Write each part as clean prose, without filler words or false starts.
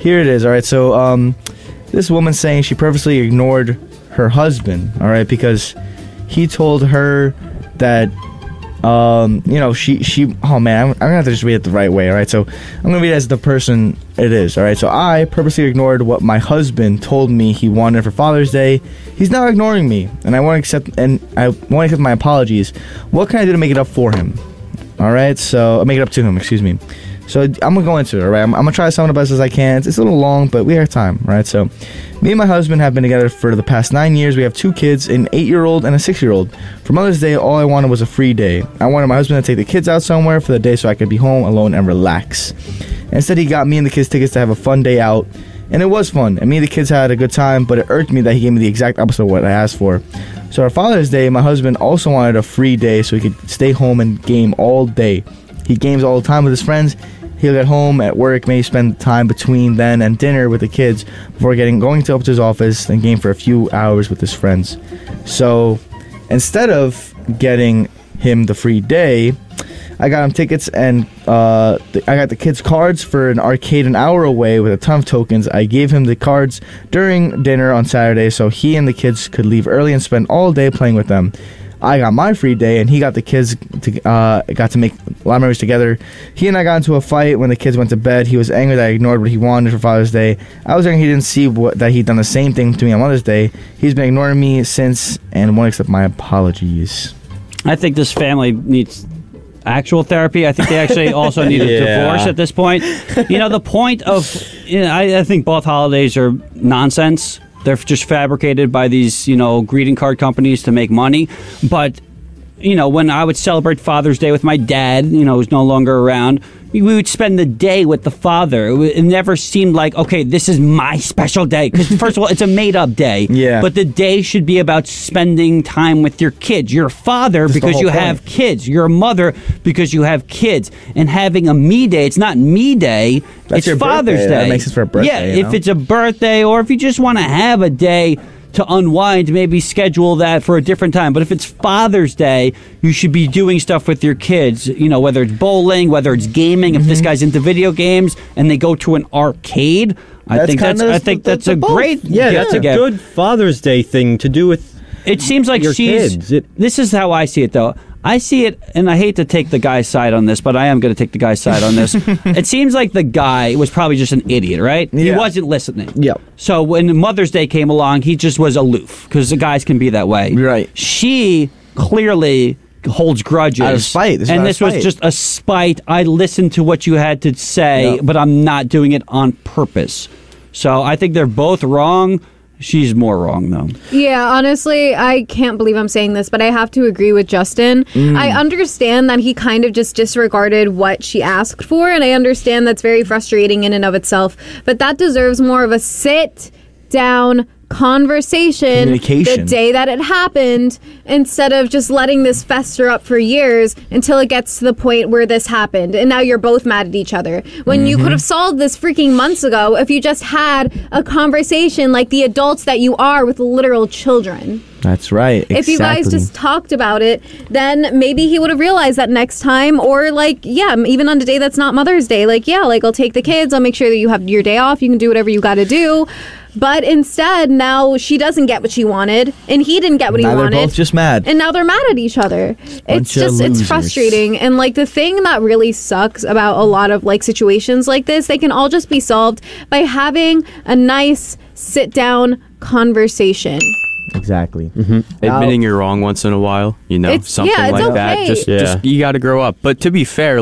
here it is. All right, so this woman's saying she purposely ignored her husband. All right, because he told her that she oh man, I'm gonna have to just read it the right way. All right, so I'm gonna read it as the person it is. All right, so I purposely ignored what my husband told me he wanted for Father's Day. He's now ignoring me, and I won't accept my apologies. What can I do to make it up for him? All right, so make it up to him. Excuse me. So I'm gonna go into it. All right, I'm gonna try to sound the best as I can. It's a little long, but we have time. All right, so me and my husband have been together for the past 9 years. We have 2 kids, an 8-year-old and a 6-year-old. For Mother's Day, all I wanted was a free day. I wanted my husband to take the kids out somewhere for the day so I could be home alone and relax. Instead, he got me and the kids tickets to have a fun day out, and it was fun. And me and the kids had a good time, but it irked me that he gave me the exact opposite of what I asked for. So for Father's Day, my husband also wanted a free day so he could stay home and game all day. He games all the time with his friends. He'll get home at work, maybe spend time between then and dinner with the kids before going up to his office and game for a few hours with his friends. So instead of getting him the free day, I got him tickets and I got the kids cards for an arcade an hour away with a ton of tokens. I gave him the cards during dinner on Saturday so he and the kids could leave early and spend all day playing with them. I got my free day, and he got the kids got to make a lot of memories together. He and I got into a fight when the kids went to bed. He was angry that I ignored what he wanted for Father's Day. I was angry he didn't see that he'd done the same thing to me on Mother's Day. He's been ignoring me since and won't accept my apologies. I think this family needs actual therapy. I think they actually also need a divorce at this point. The point of... I think both holidays are nonsense. They're just fabricated by these, greeting card companies to make money. But, when I would celebrate Father's Day with my dad, who's no longer around, we would spend the day with the father. It never seemed like, okay, this is my special day. Because, first of all, it's a made-up day. Yeah. But the day should be about spending time with your kids. You're a father because you have kids. You're a mother because you have kids. And having a me day, it's not me day, it's your Father's Day. That makes it for a birthday. Yeah, if it's a birthday or if you just want to have a day to unwind, maybe schedule that for a different time. But if it's Father's Day, you should be doing stuff with your kids, whether it's bowling, whether it's gaming. If this guy's into video games and they go to an arcade, I think that's a great that's a good Father's Day thing to do with. It seems like this is how I see it, though. I see it, and I hate to take the guy's side on this, but I am going to take the guy's side on this. It seems like the guy was probably just an idiot, right? Yeah. He wasn't listening. Yep. So when Mother's Day came along, he just was aloof, because the guys can be that way. Right. She clearly holds grudges. Out of spite. This was just a spite. I listened to what you had to say, but I'm not doing it on purpose. So I think they're both wrong. She's more wrong, though. Yeah, honestly, I can't believe I'm saying this, but I have to agree with Justin. I understand that he kind of just disregarded what she asked for, and I understand that's very frustrating in and of itself. But that deserves more of a sit-down conversation the day that it happened, instead of just letting this fester up for years until it gets to the point where this happened and now you're both mad at each other when you could have solved this freaking months ago if you just had a conversation like the adults that you are with literal children. That's right. Exactly. If you guys just talked about it, then maybe he would have realized that next time, or even on a day that's not Mother's Day, I'll take the kids, I'll make sure that you have your day off, you can do whatever you got to do. But instead, now she doesn't get what she wanted, and he didn't get what he wanted. They're both just mad. And now they're mad at each other. It's frustrating. And, the thing that really sucks about a lot of, situations like this, they can all just be solved by having a nice sit-down conversation. Exactly. Admitting you're wrong once in a while, something like that. Just you got to grow up. But to be fair,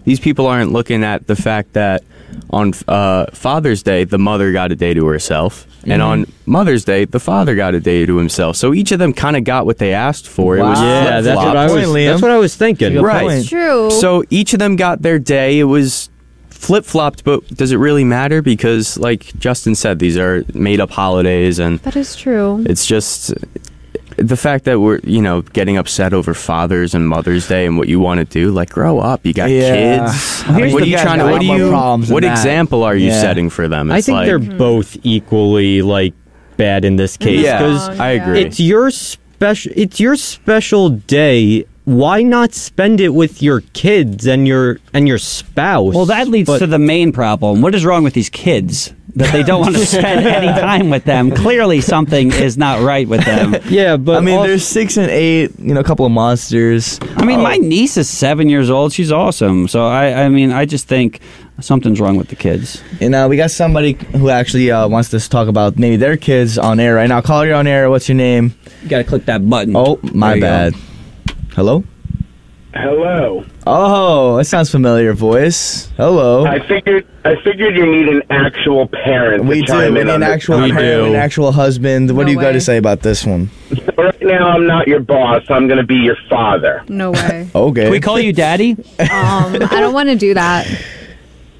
these people aren't looking at the fact that on Father's Day, the mother got a day to herself. And on Mother's Day, the father got a day to himself. So each of them kind of got what they asked for. Wow. It was that's what I was thinking. Right. It's true. So each of them got their day. It was flip-flopped, but does it really matter? Because, like Justin said, these are made-up holidays. And that is true. It's just... the fact that we're, getting upset over Father's and Mother's Day and what you want to do, grow up. You got kids. What are you trying to? What example are you setting for them? I think they're both equally bad in this case. Yeah, I agree. It's your special day, why not spend it with your kids and your spouse? Well, that leads to the main problem. What is wrong with these kids that they don't want to spend any time with them? Clearly, something is not right with them. Yeah, but I mean, they're 6 and 8. A couple of monsters. I mean, my niece is 7 years old. She's awesome. So I just think something's wrong with the kids. And we got somebody who actually wants to talk about maybe their kids on air right now. Caller, you're on air. What's your name? You got to click that button. Oh, my bad. Go. Hello? Hello. Oh, that sounds familiar voice. Hello. I figured you need an actual parent. We do. We need an actual parent, an actual husband. What do you got to say about this one? So right now, I'm not your boss. I'm going to be your father. No way. Okay. Can we call you daddy? I don't want to do that.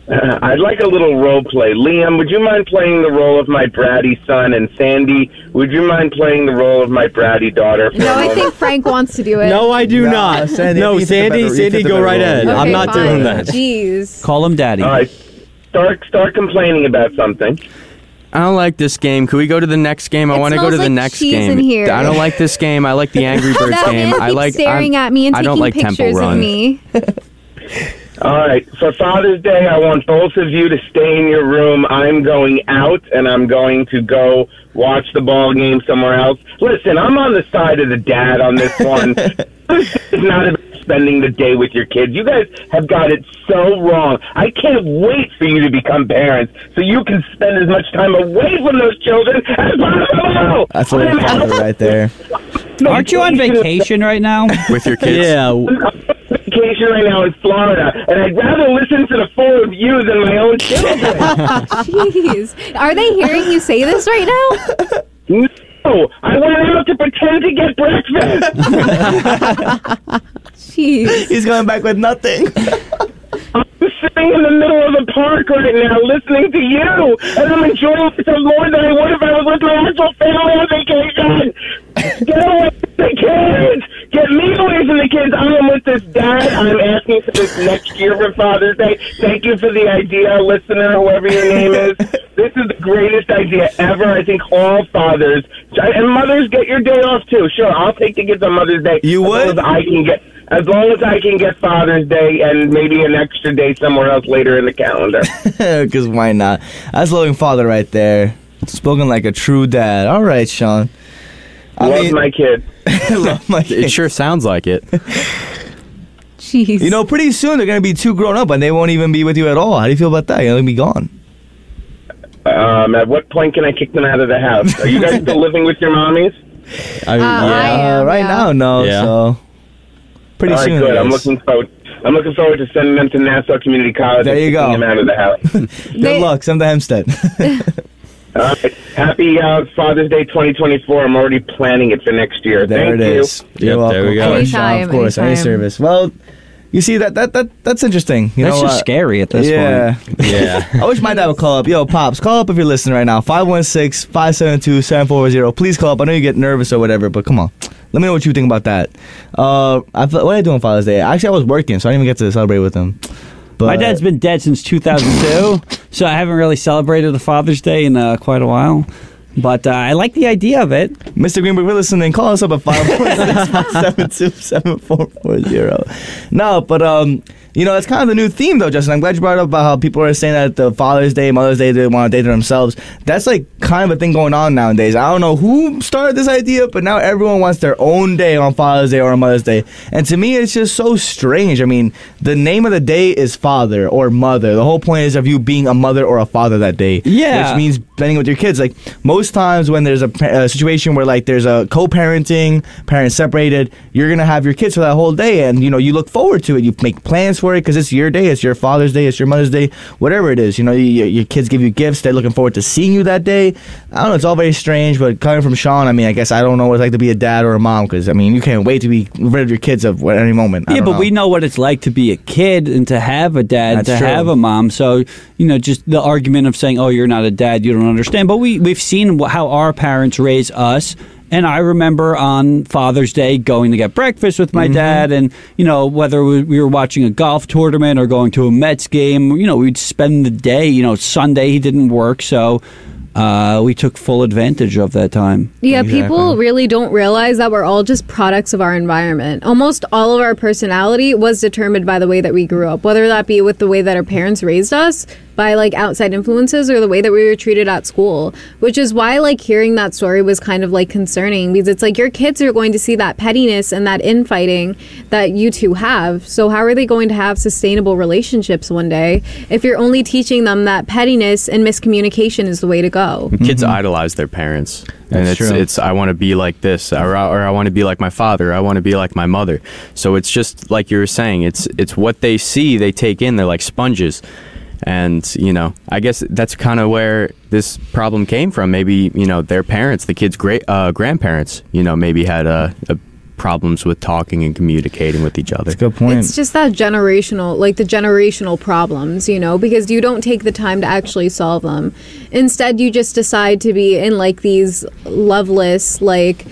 I'd like a little role play. Liam, would you mind playing the role of my bratty son? And Sandy, would you mind playing the role of my bratty daughter? No, I think Frank wants to do it. No, I do not. Sandy, go right ahead. Okay, I'm not doing that. Jeez. Call him daddy. All right, start complaining about something. I don't like this game. Can we go to the next game? I want to go to the next game. In here. I don't like this game. I like the Angry Birds game. I like staring at me and taking pictures of me. All right, for Father's Day, I want both of you to stay in your room. I'm going out, and I'm going to go watch the ball game somewhere else. Listen, I'm on the side of the dad on this one. It's not about spending the day with your kids. You guys have got it so wrong. I can't wait for you to become parents so you can spend as much time away from those children as possible. That's a little father right there. Aren't you on vacation right now? With your kids? Yeah. Vacation right now in Florida, and I'd rather listen to the four of you than my own children. Jeez. Are they hearing you say this right now? No, I went out to pretend to get breakfast. Jeez. He's going back with nothing. I'm sitting in the middle of the park right now listening to you, and I'm enjoying it more than I would if I was with my actual family on vacation. Get away from the kids! Get me away from the kids! I am with this dad. I'm asking for this next year for Father's Day. Thank you for the idea, listener, whoever your name is. This is the greatest idea ever. I think all fathers, and mothers, get your day off too. Sure, I'll take the kids on Mother's Day. You would? As long as I can get Father's Day and maybe an extra day somewhere else later in the calendar. Because why not? That's loving father right there. Spoken like a true dad. All right, Sean. Love my kid. Love my kid. It sure sounds like it. Jeez. Pretty soon they're going to be too grown up and they won't even be with you at all. How do you feel about that? You're going to be gone. At what point can I kick them out of the house? Are you guys still living with your mommies? I am, right now, no. Yeah. So pretty soon. Good. I'm looking forward to sending them to Nassau Community College. There you go. Them out of the house. Good luck. Send to Hempstead. All right. Happy Father's Day 2024. I'm already planning it for next year. There Thank it you. is. You're welcome. There we go. Anytime, of course, any service. Well, you see that's interesting. That's just scary at this point. Yeah. I wish my dad would call up. Yo, Pops, call up if you're listening right now. 516-572-7440. Please call up. I know you get nervous or whatever, but come on. Let me know what you think about that. What did I do on Father's Day? Actually, I was working, so I didn't even get to celebrate with him. But My dad's been dead since 2002, so I haven't really celebrated a Father's Day in quite a while. But I like the idea of it. Mr. Greenberg, we're listening. Call us up at 546-572-7440. No, but that's kind of the new theme, though, Justin. I'm glad you brought up about how people are saying that the Father's Day, Mother's Day, they want to date themselves. That's like kind of a thing going on nowadays. I don't know who started this idea, but now everyone wants their own day on Father's Day or on Mother's Day. And to me, it's just so strange. I mean, the name of the day is father or mother. The whole point is of you being a mother or a father that day. Yeah. Which means spending with your kids. Like, most times when there's a situation where, like, there's a co-parenting, parents separated, you're going to have your kids for that whole day. And, you look forward to it. You make plans for it because it's your day. It's your Father's Day. It's your Mother's Day. Whatever it is. Your kids give you gifts. They're looking forward to seeing you that day. I don't know. It's all very strange. But coming from Sean, I mean, I guess I don't know what it's like to be a dad or a mom because, I mean, you can't wait to be rid of your kids at any moment. Yeah, but we know what it's like to be a kid and to have a dad, and to have a mom. So, just the argument of saying, oh, you're not a dad, you don't understand. But we've seen how our parents raise us. And I remember on Father's Day going to get breakfast with my dad, and whether we were watching a golf tournament or going to a Mets game, we'd spend the day. Sunday he didn't work, so we took full advantage of that time. Yeah, people really don't realize that we're all just products of our environment. Almost all of our personality was determined by the way that we grew up, whether that be with the way that our parents raised us, by like outside influences, or the way that we were treated at school, which is why like hearing that story was kind of like concerning, because it's like your kids are going to see that pettiness and that infighting that you two have. So how are they going to have sustainable relationships one day if you're only teaching them that pettiness and miscommunication is the way to go? Kids idolize their parents. And it's I want to be like this, or I want to be like my father, or I want to be like my mother. So it's just like you were saying, it's what they see, they take in, they're like sponges. And, you know, I guess that's kind of where this problem came from. Maybe, you know, their parents, the kids' grandparents, you know, maybe had problems with talking and communicating with each other. That's a good point. It's just that generational problems, you know, because you don't take the time to actually solve them. Instead, you just decide to be in like these loveless, like,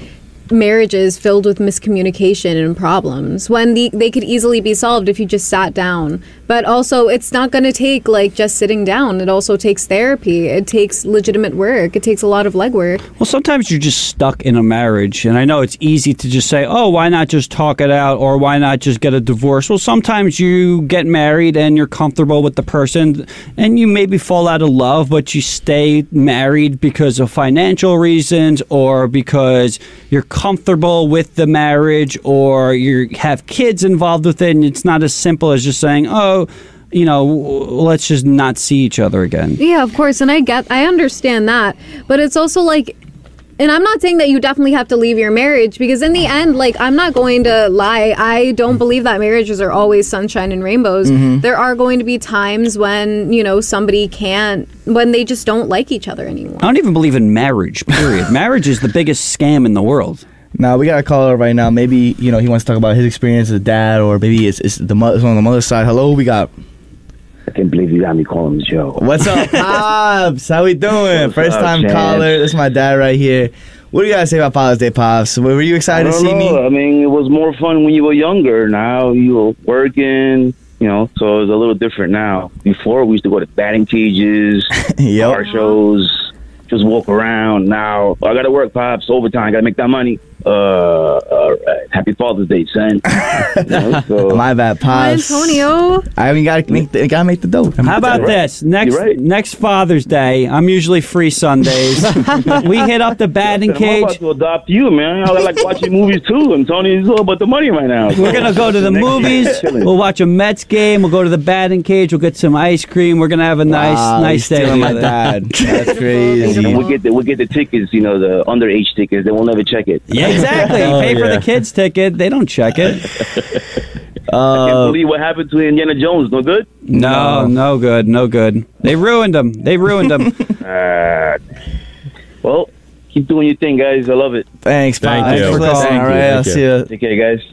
marriages filled with miscommunication and problems when they could easily be solved if you just sat down. But also, it's not going to take like just sitting down. It also takes therapy. It takes legitimate work. It takes a lot of legwork. Well, sometimes you're just stuck in a marriage, and I know it's easy to just say, oh, why not just talk it out, or why not just get a divorce? Well, sometimes you get married and you're comfortable with the person, and you maybe fall out of love, but you stay married because of financial reasons, or because you're comfortable with the marriage, or you have kids involved with it, and it's not as simple as just saying, oh, you know, let's just not see each other again. Yeah, of course, and I understand that, but it's also like, and I'm not saying that you definitely have to leave your marriage, because in the end, like, I'm not going to lie, I don't believe that marriages are always sunshine and rainbows. There are going to be times when, you know, when they just don't like each other anymore. I don't even believe in marriage, period. Marriage is the biggest scam in the world. Now we got a caller right now. Maybe, you know, he wants to talk about his experience as a dad, or maybe it's on the mother's side. Hello, we got. I can't believe you got me calling the show. What's up, Pops? How we doing? First time Chance? caller. This is my dad right here. What do you gotta say about Father's Day, Pops? Were you excited to see me? I mean, it was more fun when you were younger. Now you're working, you know, so it's a little different now. Before, we used to go to batting cages, car shows, just walk around. Now I gotta work, Pops, overtime. I gotta make that money. Happy Father's Day, son. You know, so. My bad, Pops. Antonio. I mean, gotta make the dough. How about this? Next Father's Day, I'm usually free Sundays. We hit up the batting cage. I'm about to adopt you, man. I like watching movies too. Antonio, it's all about the money right now. We're gonna go to the movies. We'll watch a Mets game. We'll go to the batting cage. We'll get some ice cream. We're gonna have a nice day together. My dad. That's crazy. And we'll get the tickets. You know, the underage tickets. They won't ever check it. Yeah, exactly. You pay for the kids' ticket. They don't check it. I can't believe what happened to Indiana Jones. No good? No good. They ruined him. Well, keep doing your thing, guys. I love it. Thanks, Pops. Thank you. For listening. All right, I'll see you. Take care, guys.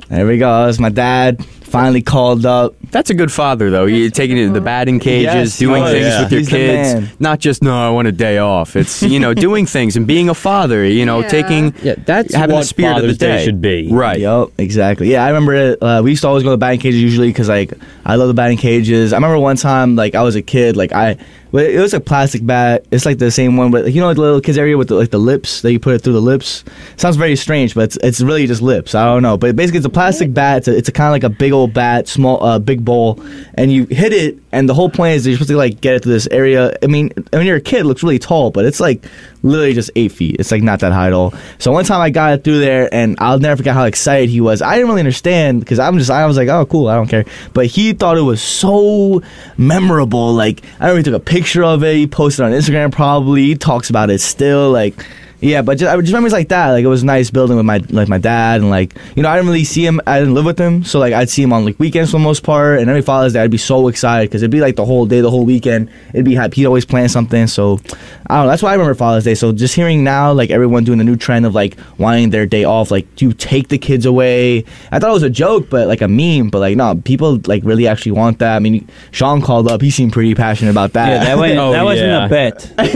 There we go. That's my dad. Finally called up. That's a good father, though. You're taking it to the batting cages, doing things with your He's kids. Not just, no, I want a day off. It's, you know, doing things and being a father, you know, having that's the spirit Father's of the day. should be. Right. Yep, exactly. Yeah, I remember it. We used to always go to the batting cages usually because, like, I love the batting cages. I remember one time, like, I was a kid, like, it was a plastic bat. It's like the same one, but you know, like the little kids area with the lips that you put it through the lips. Sounds very strange, but it's really just lips. I don't know, but basically it's a plastic bat. It's a kind of like a big old bat, small, big bowl, and you hit it. And the whole point is that you're supposed to like get it to this area. I mean, when you're a kid, it looks really tall, but it's like literally just 8 feet. It's like not that high at all. So one time I got it through there, and I'll never forget how excited he was. I didn't really understand because I was like, oh, cool, I don't care. But he thought it was so memorable. Like, I remember he took a picture of it. He posted on Instagram probably. He talks about it still. Like, yeah, but just memories like that. Like, it was nice building with my dad, and like, you know, I didn't really see him. I didn't live with him, so like I'd see him on like weekends for the most part. And every Father's Day, I'd be so excited because it'd be like the whole day, the whole weekend. It'd be happy. He'd always plan something. So I don't know. That's why I remember Father's Day. So just hearing now, like everyone doing the new trend of like wanting their day off, like you take the kids away. I thought it was a joke, but like a meme. But like no, people like really actually want that. I mean, Sean called up. He seemed pretty passionate about that. Yeah, that wasn't a bit. I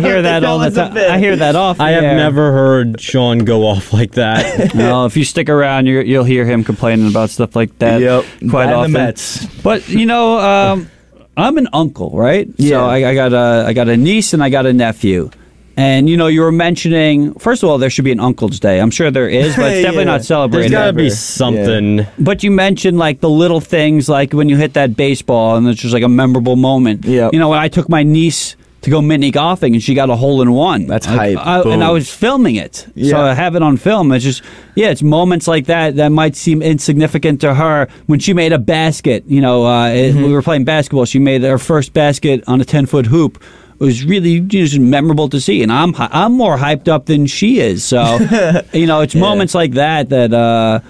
hear that all the time. I hear that often. I have never heard Sean go off like that. No, if you stick around, you'll hear him complaining about stuff like that Yep, quite often. the Mets. But you know, I'm an uncle, right? Yeah. So I got a niece and I got a nephew. And, you were mentioning, first of all, there should be an Uncle's Day. I'm sure there is, but it's definitely not celebrated. There's got to be something. Yeah. But you mentioned, like, the little things, like when you hit that baseball, and it's just like a memorable moment. Yeah. When I took my niece to go mini golfing, and she got a hole-in-one. That's hype. And I was filming it. Yeah. So I have it on film. It's just, it's moments like that might seem insignificant to her. When she made a basket, we were playing basketball. She made her first basket on a 10-foot hoop. It was really just memorable to see, and I'm more hyped up than she is. So, it's moments like that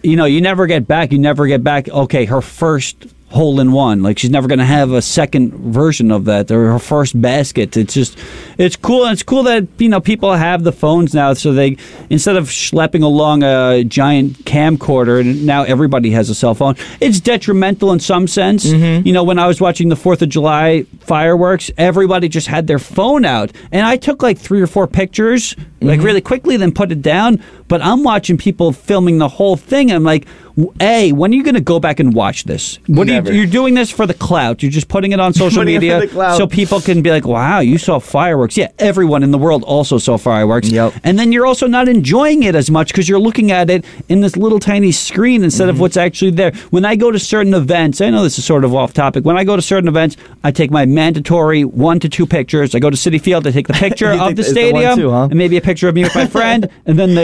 you never get back. You never get back. Okay, her first hole-in-one. Like, she's never going to have a second version of that, or her first basket. It's cool. And it's cool that, people have the phones now, so they, instead of schlepping along a giant camcorder, and now everybody has a cell phone, it's detrimental in some sense. Mm-hmm. When I was watching the 4th of July fireworks, everybody just had their phone out. And I took like 3 or 4 pictures, like really quickly, then put it down. But I'm watching people filming the whole thing. And I'm like, when are you going to go back and watch this? You're doing this for the clout. You're just putting it on social media so people can be like, wow, you saw fireworks. Yeah, everyone in the world also saw fireworks. Yep. And then you're also not enjoying it as much because you're looking at it in this little tiny screen instead of what's actually there. When I go to certain events, I know this is sort of off topic. When I go to certain events, I take my mandatory 1 to 2 pictures. I go to Citi Field, I take the picture of the stadium and maybe a picture of me with my friend, and then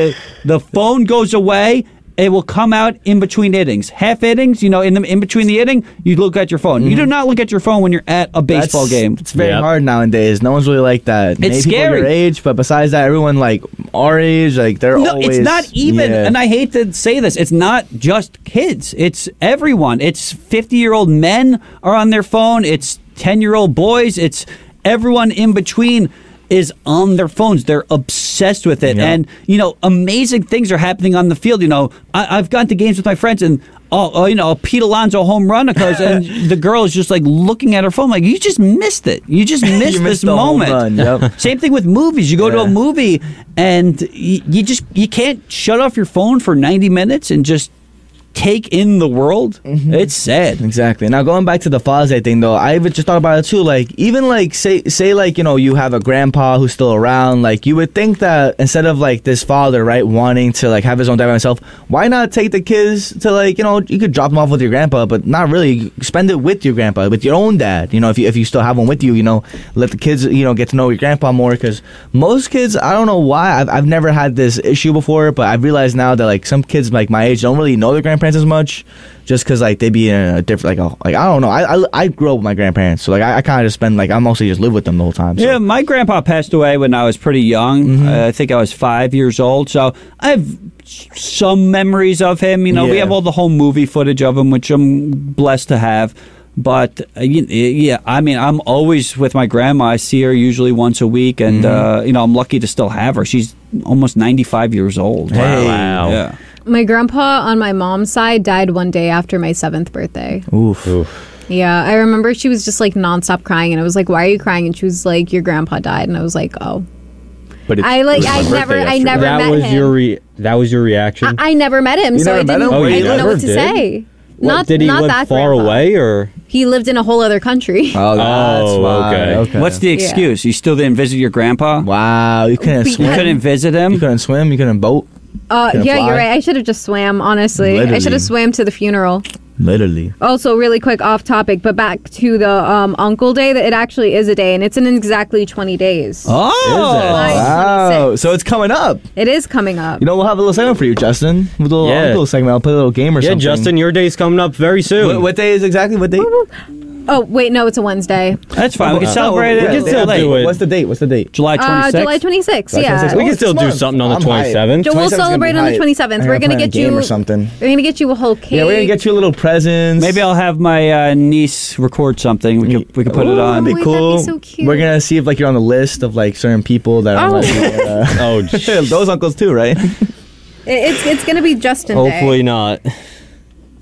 the phone goes away. It will come out in between innings. Half innings, in between the inning, you look at your phone. You do not look at your phone when you're at a baseball game. It's very hard nowadays. No one's really like that. It's Maybe scary. People your age, but besides that, everyone like our age, like they're always... it's not even, and I hate to say this, it's not just kids. It's everyone. It's 50-year-old men are on their phone. It's 10-year-old boys. It's everyone in between is on their phones. They're obsessed with it. Yeah. And, amazing things are happening on the field. I've gone to games with my friends and, Pete Alonso home run occurs and the girl is just like looking at her phone like, you just missed it. You just missed this moment. Home run. Yep. Same thing with movies. You go to a movie and you can't shut off your phone for 90 minutes and just take in the world. It's sad. Exactly. Now going back to the Father's Day thing though, I just thought about it too. Like even like say like you have a grandpa who's still around. Like you would think that instead of like this father wanting to like have his own day by himself, why not take the kids to like you could drop them off with your grandpa, but not really. Spend it with your grandpa, with your own dad. If you still have one with you, let the kids get to know your grandpa more. Because most kids, I don't know why, I've never had this issue before, but I've realized now that like some kids like my age don't really know their grandparents as much, just because like they be in a different like I don't know. I grew up with my grandparents, so like I kind of just spend like I mostly just live with them the whole time. So. Yeah, my grandpa passed away when I was pretty young. I think I was 5 years old, so I have some memories of him. We have all the home movie footage of him, which I'm blessed to have. But I'm always with my grandma. I see her usually once a week, and I'm lucky to still have her. She's almost 95 years old. Hey. Wow. Yeah. My grandpa on my mom's side died one day after my 7th birthday. Oof. Yeah, I remember she was just like nonstop crying, and I was like, "Why are you crying?" And she was like, "Your grandpa died," and I was like, "Oh." But I never met him. That was your reaction. I never met him, so I didn't know what to say. Did he live that far away, or he lived in a whole other country? Oh, that's why. Okay. What's the excuse? You still didn't visit your grandpa? Wow, you couldn't swim. You couldn't visit him. You couldn't swim. You couldn't boat. Yeah, you're right. I should have just swam, honestly. Literally. I should have swam to the funeral. Literally. Also, really quick off topic, but back to the Uncle Day, that it actually is a day, and it's in exactly 20 days. Oh! Wow. So it's coming up. It is coming up. We'll have a little segment for you, Justin. With a little segment. I'll play a little game or something. Yeah, Justin, your day's coming up very soon. What day is exactly? What day? Oh, wait, no, it's a Wednesday. That's fine. We can celebrate it. We can still do it. What's the date? July 26th? July 26th, yeah. We can still do something on the 27th. We'll celebrate on the 27th. We're going to get you... or something. We're going to get you a whole cake. Yeah, we're going to get you a little present. Maybe I'll have my niece record something. We can put it on. That'd be cool. That'd be so cute. We're going to see if you're on the list of certain people that are those uncles too, right? It's going to be Justin Day. Hopefully not.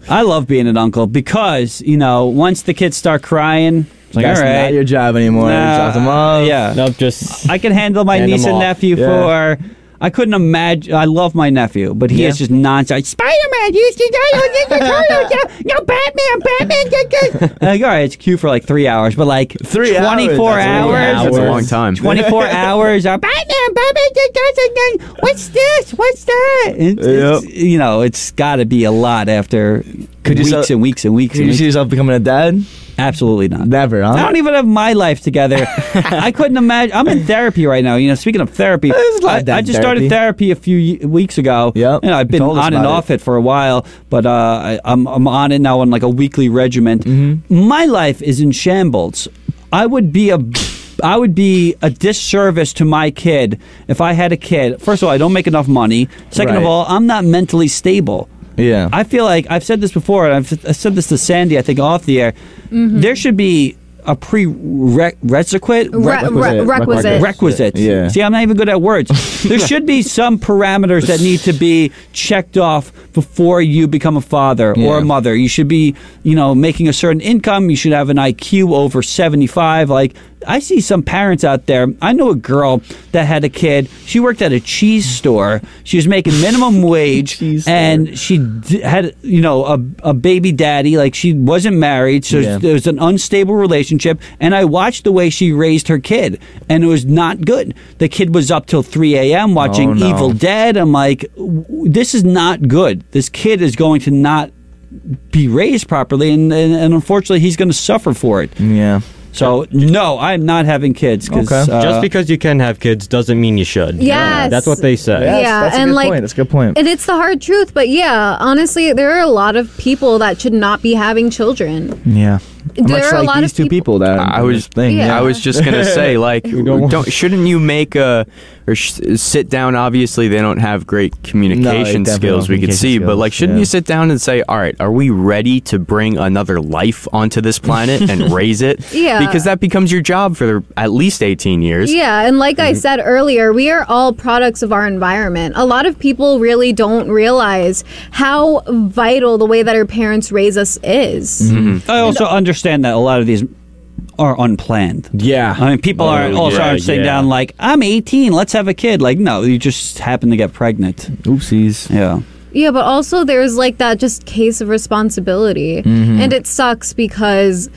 I love being an uncle because, once the kids start crying, it's like, that's all right. not your job anymore. Drop them off. Yeah. Nope, just I can handle my niece and nephew for... I couldn't imagine. I love my nephew, but he is just nonsense. Spider-Man, no Batman. Like, all right, it's cute for like 3 hours, but like 24 hours. That's a long time. 24 hours. Batman, what's this? What's that? It's got to be a lot after weeks and weeks and weeks. Could you see yourself becoming a dad? Absolutely not. Never, huh? I don't even have my life together. I couldn't imagine. I'm in therapy right now. Speaking of therapy, I just started therapy a few weeks ago. Yep. I've been on and off it for a while, but I'm on it now on like a weekly regimen. Mm-hmm. My life is in shambles. I would be a disservice to my kid if I had a kid. First of all, I don't make enough money. Second of all, I'm not mentally stable. Yeah. I feel like I've said this before, and I've said this to Sandy, I think, off the air. Mm-hmm. There should be a requisite. Yeah. See, I'm not even good at words. There should be some parameters that need to be checked off before you become a father or a mother. You should be, making a certain income. You should have an IQ over 75. Like, I see some parents out there. I know a girl that had a kid. She worked at a cheese store. She was making minimum wage, and she had, a baby daddy. Like, she wasn't married, so there was an unstable relationship. And I watched the way she raised her kid, and it was not good. The kid was up till 3 a.m. watching Evil Dead. I'm like, this is not good. This kid is going to not be raised properly, and unfortunately, he's going to suffer for it. Yeah. So, no, I'm not having kids. Just because you can have kids doesn't mean you should. Yes. That's what they say. That's a good point. That's a good point. And it's the hard truth. But yeah, honestly, there are a lot of people that should not be having children. Yeah. There are a lot these of two people that I was just gonna say, like, shouldn't you make sit down? Obviously, they don't have great communication skills. We could see, but like, shouldn't you sit down and say, all right, are we ready to bring another life onto this planet and raise it? Yeah, because that becomes your job for at least 18 years. Yeah, and like I said earlier, we are all products of our environment. A lot of people really don't realize how vital the way that our parents raise us is. Mm-hmm. I also understand that a lot of these are unplanned. Yeah. I mean, people aren't sitting down like, I'm 18, let's have a kid. Like, no, you just happen to get pregnant. Oopsies. Yeah. Yeah, but also there's like that just case of responsibility. Mm-hmm. And it sucks because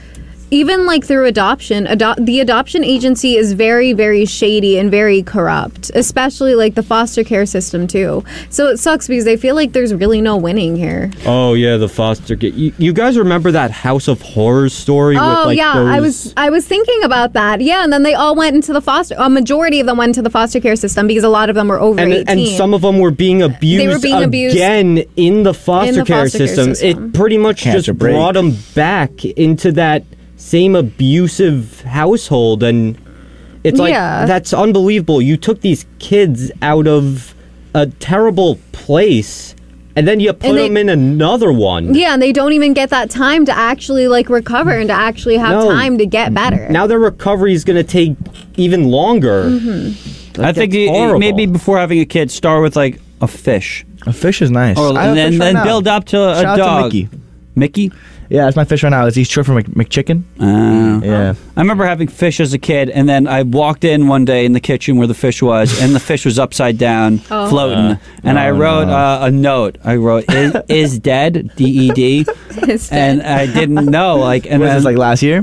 even like through adoption, the adoption agency is very, very shady and very corrupt, especially like the foster care system too. So it sucks because I feel like there's really no winning here. Oh yeah, the foster care. You guys remember that House of Horrors story? Oh with, like, yeah, I was thinking about that. Yeah, and then they all went into a majority of them went into the foster care system because a lot of them were over 18. And some of them were being abused. They were being abused again in the foster care system. It pretty much just brought them back into that same abusive household, and it's like, that's unbelievable. You took these kids out of a terrible place and then you put them in another one. Yeah, and they don't even get that time to actually like recover and to actually have time to get better. Now their recovery is going to take even longer. Mm-hmm. I think maybe before having a kid, start with like a fish. A fish is nice. And then build up to a dog. To Mickey? Yeah, that's my fish right now. He's short for McChicken. Yeah. I remember having fish as a kid, and then I walked in one day in the kitchen where the fish was, and the fish was upside down, floating. And I wrote a note. I wrote, is dead, D-E-D. And I didn't know. Like, and was this like last year?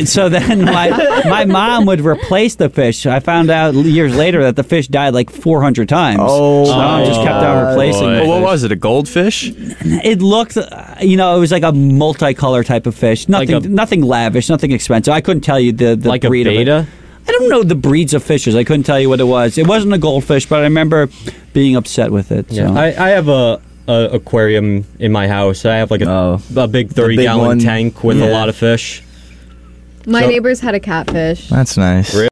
So then my mom would replace the fish. I found out years later that the fish died like 400 times. Oh, so I just kept on replacing the fish. What was it, a goldfish? It looked, it was like a multicolor type of fish. Nothing lavish, nothing expensive. I couldn't tell you the like breed a beta? of it. I don't know the breeds of fishes. I couldn't tell you what it was. It wasn't a goldfish, but I remember being upset with it. Yeah. So. I have a aquarium in my house. I have like a big 30-gallon tank with a lot of fish. My neighbors had a catfish. That's nice. Really?